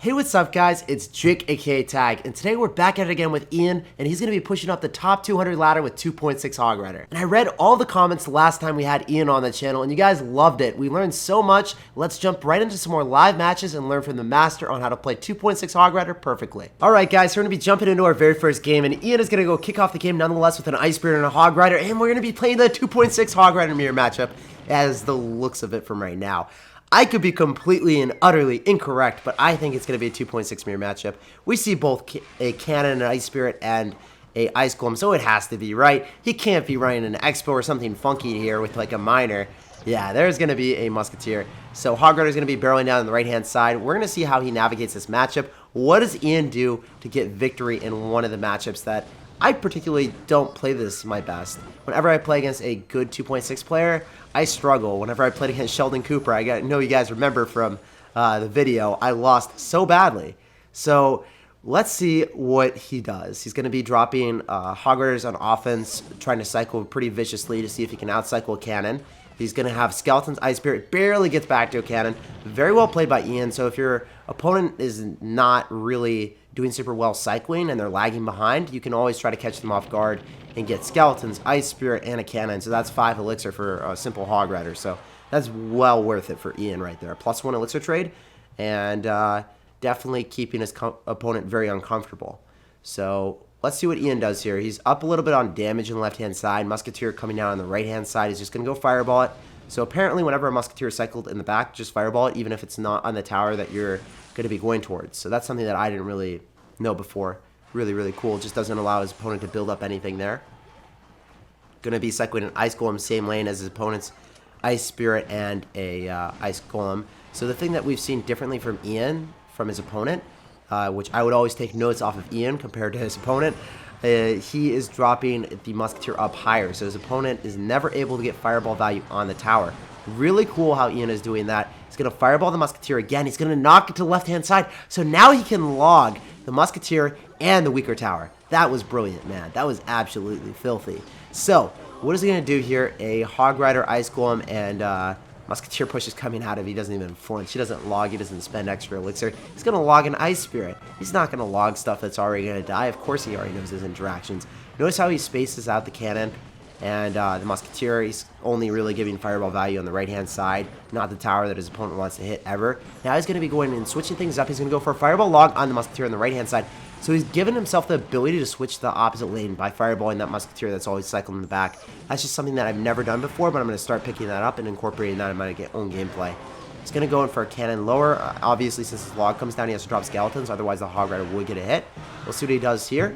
Hey, what's up guys? It's Jake aka Tag, and today we're back at it again with Ian, and he's going to be pushing up the top 200 ladder with 2.6 HOG Rider. And I read all the comments the last time we had Ian on the channel, and you guys loved it. We learned so much. Let's jump right into some more live matches and learn from the master on how to play 2.6 HOG Rider perfectly. Alright guys, so we're going to be jumping into our very first game, and Ian is going to go kick off the game nonetheless with an Ice Spirit and a HOG Rider, and we're going to be playing the 2.6 HOG Rider mirror matchup as the looks of it from right now. I could be completely and utterly incorrect, but I think it's going to be a 2.6 mirror matchup. We see both a cannon, an ice spirit, and a ice golem, so it has to be right. He can't be running an expo or something funky here with like a miner. Yeah, there's going to be a musketeer. So HOG Rider is going to be barreling down on the right-hand side. We're going to see how he navigates this matchup. What does Ian do to get victory in one of the matchups that I particularly don't play this my best? Whenever I play against a good 2.6 player, I struggle. Whenever I played against Sheldon Cooper, I know you guys remember from the video, I lost so badly. So let's see what he does. He's going to be dropping HOG Riders on offense, trying to cycle pretty viciously to see if he can outcycle a cannon. He's going to have Skeleton's Ice Spirit, barely gets back to a cannon. Very well played by Ian. So if your opponent is not really doing super well cycling and they're lagging behind, you can always try to catch them off guard and get Skeletons, Ice Spirit, and a cannon. So that's 5 elixir for a simple HOG Rider. So that's well worth it for Ian right there. +1 elixir trade, and definitely keeping his opponent very uncomfortable. So let's see what Ian does here. He's up a little bit on damage on the left-hand side. Musketeer coming down on the right-hand side. He's just going to go Fireball it. So apparently whenever a Musketeer is cycled in the back, just Fireball it, even if it's not on the tower that you're going to be going towards. So that's something that I didn't really know before. Really, really cool. Just doesn't allow his opponent to build up anything there. Going to be cycling an Ice Golem, same lane as his opponent's Ice Spirit and a Ice Golem. So the thing that we've seen differently from Ian, from his opponent, which I would always take notes off of Ian compared to his opponent, he is dropping the Musketeer up higher. So his opponent is never able to get Fireball value on the tower. Really cool how Ian is doing that. He's going to Fireball the Musketeer again. He's going to knock it to the left-hand side. So now he can log the Musketeer and the weaker tower. That was brilliant, man. That was absolutely filthy. So what is he going to do here? A HOG Rider, Ice Golem, and Musketeer push is coming out of. He doesn't even flinch. He doesn't log. He doesn't spend extra elixir. He's going to log an Ice Spirit. He's not going to log stuff that's already going to die. Of course he already knows his interactions. Notice how he spaces out the cannon and the Musketeer. He's only really giving Fireball value on the right-hand side, not the tower that his opponent wants to hit ever. Now he's going to be going and switching things up. He's going to go for a Fireball log on the Musketeer on the right-hand side. So he's given himself the ability to switch the opposite lane by Fireballing that Musketeer that's always cycled in the back. That's just something that I've never done before, but I'm going to start picking that up and incorporating that in my own gameplay. He's going to go in for a cannon lower. Obviously, since his log comes down, he has to drop Skeletons, otherwise the HOG Rider would get a hit. We'll see what he does here.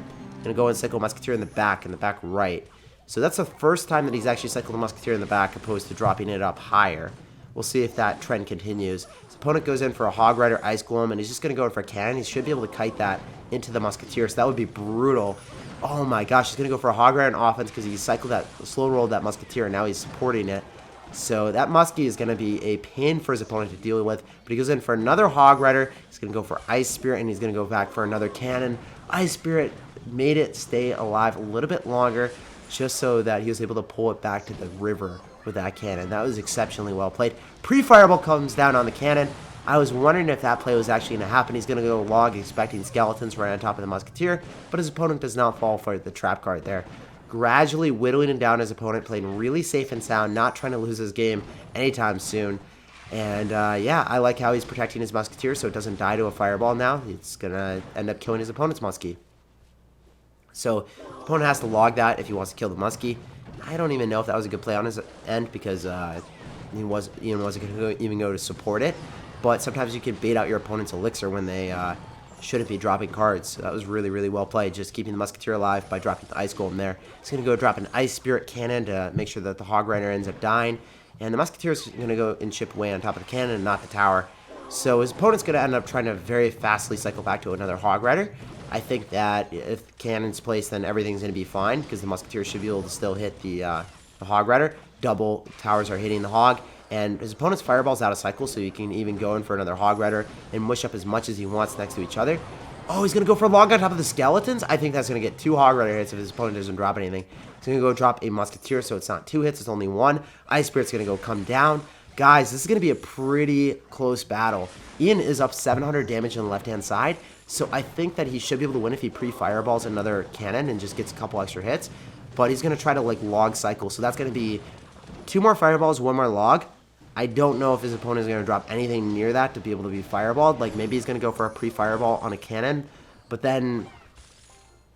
Going to go and cycle Musketeer in the back right. So that's the first time that he's actually cycled a Musketeer in the back opposed to dropping it up higher. We'll see if that trend continues. His opponent goes in for a HOG Rider, Ice Golem, and he's just going to go in for a cannon. He should be able to kite that into the Musketeer, so that would be brutal. Oh my gosh, he's going to go for a HOG Rider on offense because he cycled that, slow rolled that Musketeer, and now he's supporting it. So that Muskie is going to be a pain for his opponent to deal with, but he goes in for another HOG Rider. He's going to go for Ice Spirit, and he's going to go back for another cannon. Ice Spirit made it stay alive a little bit longer, just so that he was able to pull it back to the river with that cannon. That was exceptionally well played. Pre-Fireball comes down on the cannon. I was wondering if that play was actually going to happen. He's going to go log, expecting Skeletons right on top of the Musketeer, but his opponent does not fall for the trap card there. Gradually whittling down his opponent, playing really safe and sound, not trying to lose his game anytime soon. And yeah, I like how he's protecting his Musketeer so it doesn't die to a Fireball now. It's going to end up killing his opponent's Muskie. So the opponent has to log that if he wants to kill the Muskie. I don't even know if that was a good play on his end because Ian wasn't going to even go to support it. But sometimes you can bait out your opponent's elixir when they shouldn't be dropping cards. So that was really, really well played, just keeping the Musketeer alive by dropping the Ice Golem there. He's going to go drop an Ice Spirit cannon to make sure that the HOG Rider ends up dying. And the Musketeer is going to go and chip away on top of the cannon and not the tower. So his opponent's going to end up trying to very fastly cycle back to another HOG Rider. I think that if the cannon's placed, then everything's going to be fine because the Musketeer should be able to still hit the HOG Rider. Double towers are hitting the Hog. And his opponent's Fireball's out of cycle, so he can even go in for another HOG Rider and mush up as much as he wants next to each other. Oh, he's going to go for a log on top of the Skeletons? I think that's going to get 2 HOG Rider hits if his opponent doesn't drop anything. He's going to go drop a Musketeer, so it's not 2 hits, it's only 1. Ice Spirit's going to go come down. Guys, this is going to be a pretty close battle. Ian is up 700 damage on the left-hand side, so I think that he should be able to win if he pre-fireballs another cannon and just gets a couple extra hits. But he's going to try to, like, log cycle, so that's going to be 2 more fireballs, 1 more log. I don't know if his opponent is going to drop anything near that to be able to be fireballed. Like, maybe he's going to go for a pre-fireball on a cannon, but then...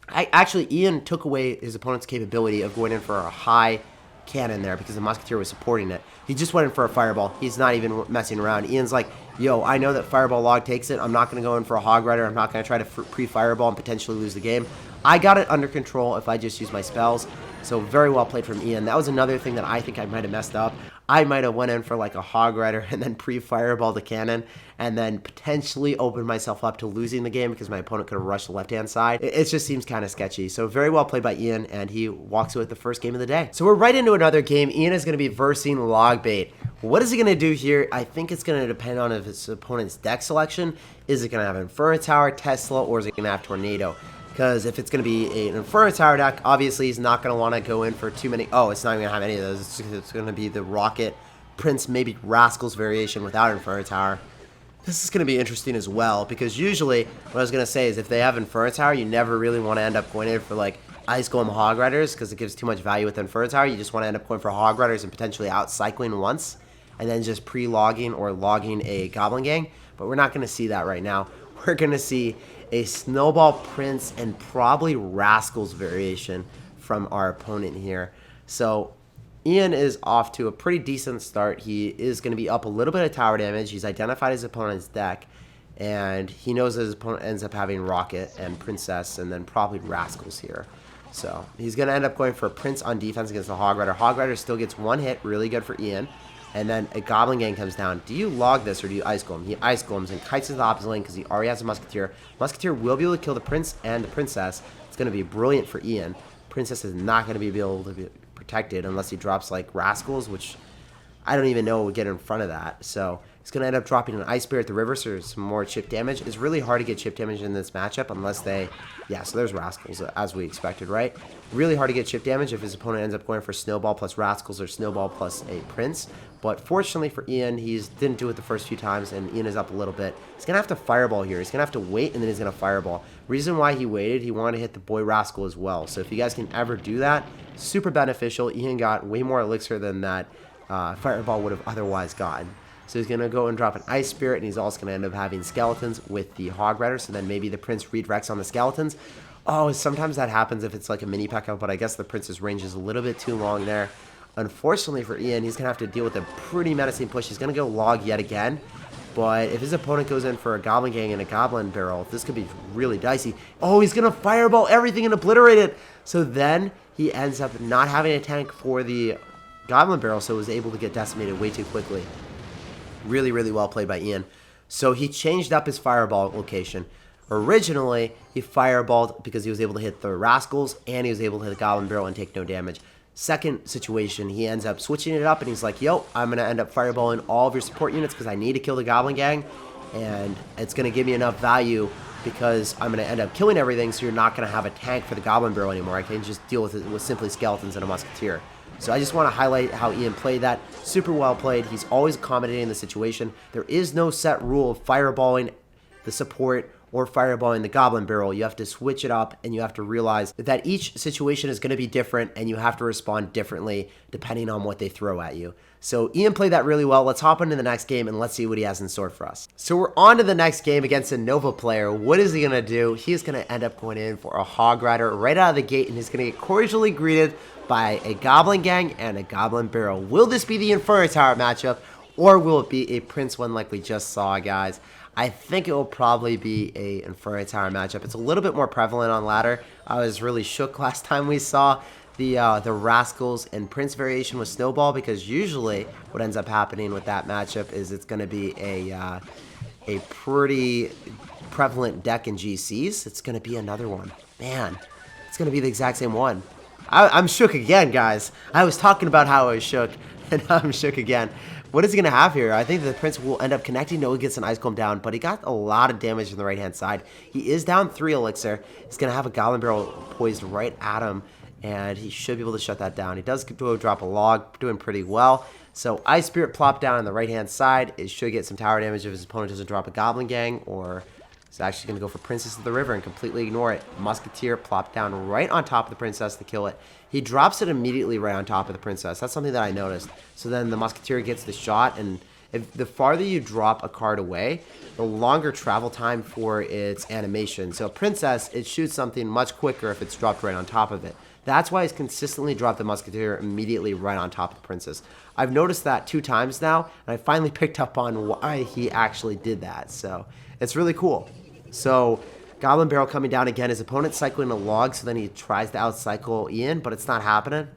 Actually, Ian took away his opponent's capability of going in for a high cannon there because the musketeer was supporting it. He just went in for a fireball. He's not even messing around. Ian's like, yo, I know that fireball log takes it. I'm not going to go in for a hog rider. I'm not going to try to pre-fireball and potentially lose the game. I got it under control if I just use my spells. So very well played from Ian. That was another thing that I think I might have messed up. I might have went in for like a hog rider and then pre-fireball the cannon and then potentially opened myself up to losing the game because my opponent could have rushed the left-hand side. It just seems kind of sketchy. So very well played by Ian, and he walks away with the first game of the day. So we're right into another game. Ian is going to be versing Logbait. What is he going to do here? I think it's going to depend on his opponent's deck selection. Is it going to have Inferno Tower, Tesla, or is it going to have Tornado? Because if it's going to be an Inferno Tower deck, obviously he's not going to want to go in for too many. Oh, it's not even going to have any of those. It's going to be the Rocket, Prince, maybe Rascals variation without Inferno Tower. This is going to be interesting as well, because usually what I was going to say is if they have Inferno Tower, you never really want to end up going in for like Ice Golem Hog Riders because it gives too much value with Inferno Tower. You just want to end up going for Hog Riders and potentially out-cycling once and then just pre-logging or logging a Goblin Gang. But we're not going to see that right now. We're going to see a Snowball Prince and probably Rascals variation from our opponent here. So Ian is off to a pretty decent start. He is going to be up a little bit of tower damage. He's identified his opponent's deck, and he knows that his opponent ends up having Rocket and Princess and then probably Rascals here. So he's going to end up going for a Prince on defense against the Hog Rider. Hog Rider still gets 1 hit, really good for Ian. And then a Goblin Gang comes down. Do you log this or do you Ice Golem? He Ice Golems and kites to the opposite lane because he already has a Musketeer. Musketeer will be able to kill the Prince and the Princess. It's going to be brilliant for Ian. Princess is not going to be able to be protected unless he drops like Rascals, which I don't even know would get in front of that. So he's going to end up dropping an Ice Spirit at the river, so some more chip damage. It's really hard to get chip damage in this matchup unless they... Yeah, so there's Rascals, as we expected, right? Really hard to get chip damage if his opponent ends up going for Snowball plus Rascals or Snowball plus a Prince. But fortunately for Ian, he didn't do it the first few times, and Ian is up a little bit. He's going to have to Fireball here. He's going to have to wait, and then he's going to Fireball. Reason why he waited, he wanted to hit the Boy Rascal as well. So if you guys can ever do that, super beneficial. Ian got way more Elixir than that Fireball would have otherwise gotten. So he's going to go and drop an Ice Spirit, and he's also going to end up having Skeletons with the Hog Rider, so then maybe the Prince redirects on the Skeletons. Oh, sometimes that happens if it's like a mini P.E.K.K.A, but I guess the Prince's range is a little bit too long there. Unfortunately for Ian, he's going to have to deal with a pretty menacing push. He's going to go log yet again, but if his opponent goes in for a Goblin Gang and a Goblin Barrel, this could be really dicey. Oh, he's going to Fireball everything and obliterate it. So then he ends up not having a tank for the Goblin Barrel, so was able to get decimated way too quickly. Really, really well played by Ian. So he changed up his Fireball location. Originally, he Fireballed because he was able to hit the Rascals and he was able to hit the Goblin Barrel and take no damage. Second situation, he ends up switching it up and he's like, yo, I'm going to end up Fireballing all of your support units because I need to kill the Goblin Gang. And it's going to give me enough value because I'm going to end up killing everything, so you're not going to have a tank for the Goblin Barrel anymore. I can just deal with it with simply Skeletons and a Musketeer. So I just want to highlight how Ian played that. Super well played. He's always accommodating the situation. There is no set rule of fireballing the support or fireballing the Goblin Barrel. You have to switch it up, and you have to realize that each situation is going to be different, and you have to respond differently depending on what they throw at you. So Ian played that really well. Let's hop into the next game, and let's see what he has in store for us. So we're on to the next game against a Nova player. What is he going to do? He's going to end up going in for a Hog Rider right out of the gate, and he's going to get cordially greeted by a Goblin Gang and a Goblin Barrel. Will this be the Inferno Tower matchup, or will it be a Prince one like we just saw, guys? I think it will probably be a Inferno Tower matchup. It's a little bit more prevalent on ladder. I was really shook last time we saw the Rascals and Prince variation with Snowball, because usually what ends up happening with that matchup is it's going to be a pretty prevalent deck in GCs. It's going to be another one. Man, it's going to be the exact same one. I'm shook again, guys. I was talking about how I was shook, and now I'm shook again. What is he going to have here? I think the Prince will end up connecting. No, he gets an Ice Golem down, but he got a lot of damage on the right-hand side. He is down 3 Elixir. He's going to have a Goblin Barrel poised right at him, and he should be able to shut that down. He does go drop a log, doing pretty well. So Ice Spirit plopped down on the right-hand side. It should get some tower damage if his opponent doesn't drop a Goblin Gang, or he's actually going to go for Princess of the River and completely ignore it. Musketeer plopped down right on top of the Princess to kill it. He drops it immediately right on top of the Princess. That's something that I noticed. So then the Musketeer gets the shot, and the farther you drop a card away, the longer travel time for its animation. So Princess, it shoots something much quicker if it's dropped right on top of it. That's why he's consistently dropped the Musketeer immediately right on top of the Princess. I've noticed that 2 times now, and I finally picked up on why he actually did that. So it's really cool. So Goblin Barrel coming down again. His opponent's cycling a log, so then he tries to outcycle Ian, but it's not happening.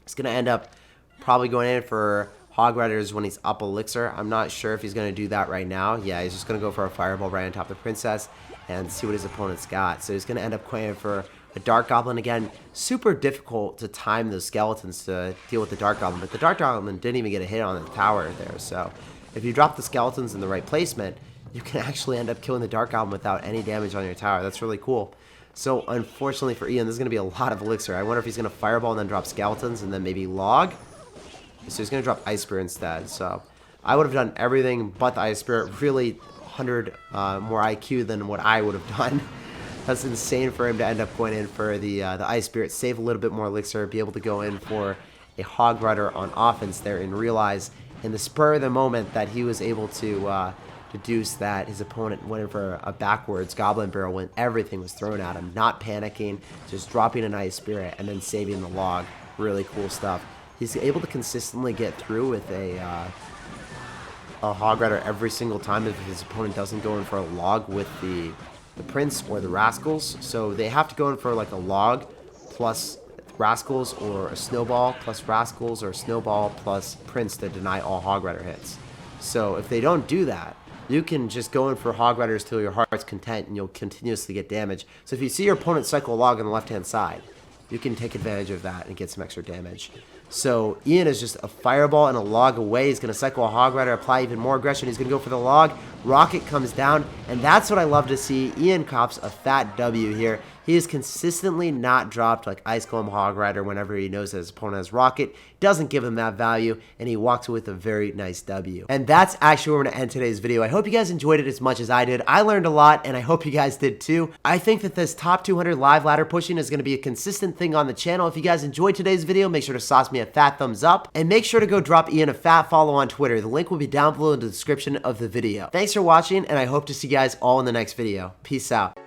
He's going to end up probably going in for Hog Riders when he's up Elixir. I'm not sure if he's going to do that right now. Yeah, he's just going to go for a Fireball right on top of the Princess and see what his opponent's got. So he's going to end up going in for a Dark Goblin again. Super difficult to time those skeletons to deal with the Dark Goblin, but the Dark Goblin didn't even get a hit on the tower there. So if you drop the skeletons in the right placement, you can actually end up killing the Dark Goblin without any damage on your tower. That's really cool. So unfortunately for Ian, there's going to be a lot of Elixir. I wonder if he's going to Fireball and then drop skeletons and then maybe log. So he's going to drop Ice Spirit instead. So I would have done everything but the Ice Spirit. Really 100 more IQ than what I would have done. That's insane for him to end up going in for the Ice Spirit, save a little bit more Elixir, be able to go in for a Hog Rider on offense there, and realize in the spur of the moment that he was able to deduce that his opponent went in for a backwards Goblin Barrel when everything was thrown at him, not panicking, just dropping an Ice Spirit and then saving the log. Really cool stuff. He's able to consistently get through with a Hog Rider every single time if his opponent doesn't go in for a log with the Prince or the Rascals. So they have to go in for like a log plus Rascals, or a Snowball plus Rascals, or a Snowball plus Prince to deny all Hog Rider hits. So if they don't do that, you can just go in for Hog Riders till your heart's content and you'll continuously get damage. So if you see your opponent cycle a log on the left-hand side, you can take advantage of that and get some extra damage. So Ian is just a Fireball and a log away. He's going to cycle a Hog Rider, apply even more aggression. He's going to go for the log. Rocket comes down, and that's what I love to see. Ian cops a fat W here. He has consistently not dropped like Ice Golem Hog Rider whenever he knows that his opponent has Rocket. Doesn't give him that value, and he walks away with a very nice W. And that's actually where we're going to end today's video. I hope you guys enjoyed it as much as I did. I learned a lot, and I hope you guys did too. I think that this top 200 live ladder pushing is going to be a consistent thing on the channel. If you guys enjoyed today's video, make sure to sauce me a fat thumbs up, and make sure to go drop Ian a fat follow on Twitter. The link will be down below in the description of the video. Thanks for watching, and I hope to see you guys all in the next video. Peace out.